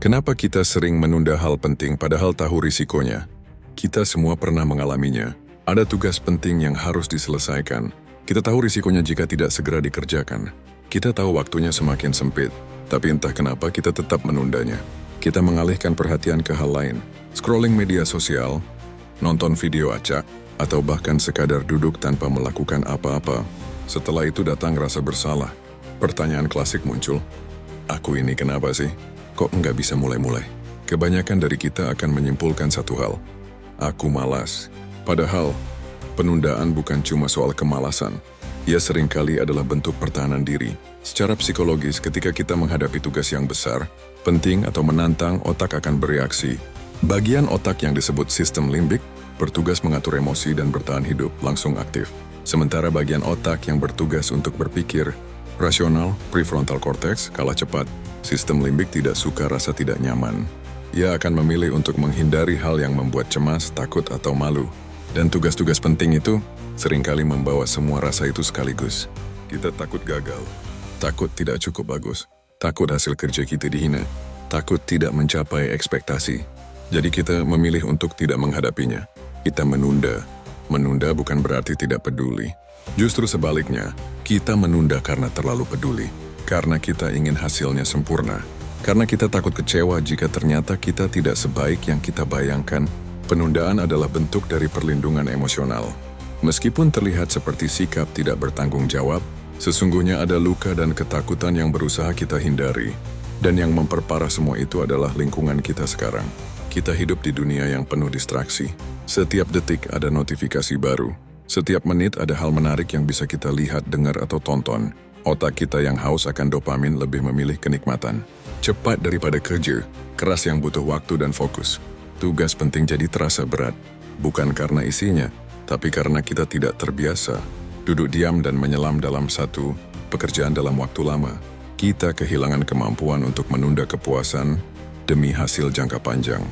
Kenapa kita sering menunda hal penting padahal tahu risikonya? Kita semua pernah mengalaminya. Ada tugas penting yang harus diselesaikan. Kita tahu risikonya jika tidak segera dikerjakan. Kita tahu waktunya semakin sempit, tapi entah kenapa kita tetap menundanya. Kita mengalihkan perhatian ke hal lain, scrolling media sosial, nonton video acak, atau bahkan sekadar duduk tanpa melakukan apa-apa. Setelah itu datang rasa bersalah. Pertanyaan klasik muncul, aku ini kenapa sih? Kok nggak bisa mulai-mulai? Kebanyakan dari kita akan menyimpulkan satu hal, aku malas. Padahal, penundaan bukan cuma soal kemalasan. Ia seringkali adalah bentuk pertahanan diri. Secara psikologis, ketika kita menghadapi tugas yang besar, penting atau menantang, otak akan bereaksi. Bagian otak yang disebut sistem limbik bertugas mengatur emosi dan bertahan hidup langsung aktif. Sementara bagian otak yang bertugas untuk berpikir, rasional, prefrontal cortex, kalah cepat. Sistem limbik tidak suka rasa tidak nyaman. Ia akan memilih untuk menghindari hal yang membuat cemas, takut, atau malu. Dan tugas-tugas penting itu seringkali membawa semua rasa itu sekaligus. Kita takut gagal, takut tidak cukup bagus, takut hasil kerja kita dihina, takut tidak mencapai ekspektasi. Jadi kita memilih untuk tidak menghadapinya. Kita menunda. Menunda bukan berarti tidak peduli. Justru sebaliknya, kita menunda karena terlalu peduli. Karena kita ingin hasilnya sempurna. Karena kita takut kecewa jika ternyata kita tidak sebaik yang kita bayangkan. Penundaan adalah bentuk dari perlindungan emosional. Meskipun terlihat seperti sikap tidak bertanggung jawab, sesungguhnya ada luka dan ketakutan yang berusaha kita hindari. Dan yang memperparah semua itu adalah lingkungan kita sekarang. Kita hidup di dunia yang penuh distraksi. Setiap detik ada notifikasi baru. Setiap menit ada hal menarik yang bisa kita lihat, dengar, atau tonton. Otak kita yang haus akan dopamin lebih memilih kenikmatan. Cepat daripada kerja, keras yang butuh waktu dan fokus. Tugas penting jadi terasa berat. Bukan karena isinya, tapi karena kita tidak terbiasa. Duduk diam dan menyelam dalam satu pekerjaan dalam waktu lama. Kita kehilangan kemampuan untuk menunda kepuasan demi hasil jangka panjang.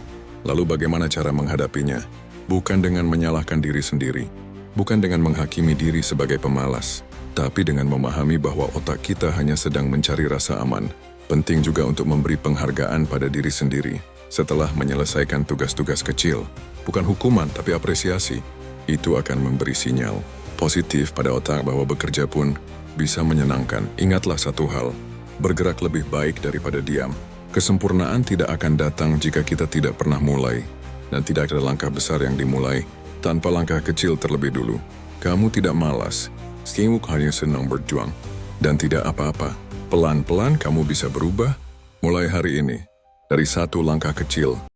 Lalu bagaimana cara menghadapinya? Bukan dengan menyalahkan diri sendiri. Bukan dengan menghakimi diri sebagai pemalas. Tapi dengan memahami bahwa otak kita hanya sedang mencari rasa aman. Penting juga untuk memberi penghargaan pada diri sendiri setelah menyelesaikan tugas-tugas kecil. Bukan hukuman, tapi apresiasi. Itu akan memberi sinyal positif pada otak bahwa bekerja pun bisa menyenangkan. Ingatlah satu hal, bergerak lebih baik daripada diam. Kesempurnaan tidak akan datang jika kita tidak pernah mulai. Dan tidak ada langkah besar yang dimulai tanpa langkah kecil terlebih dulu. Kamu tidak malas. Kamu hanya senang berjuang. Dan tidak apa-apa. Pelan-pelan kamu bisa berubah mulai hari ini. Dari satu langkah kecil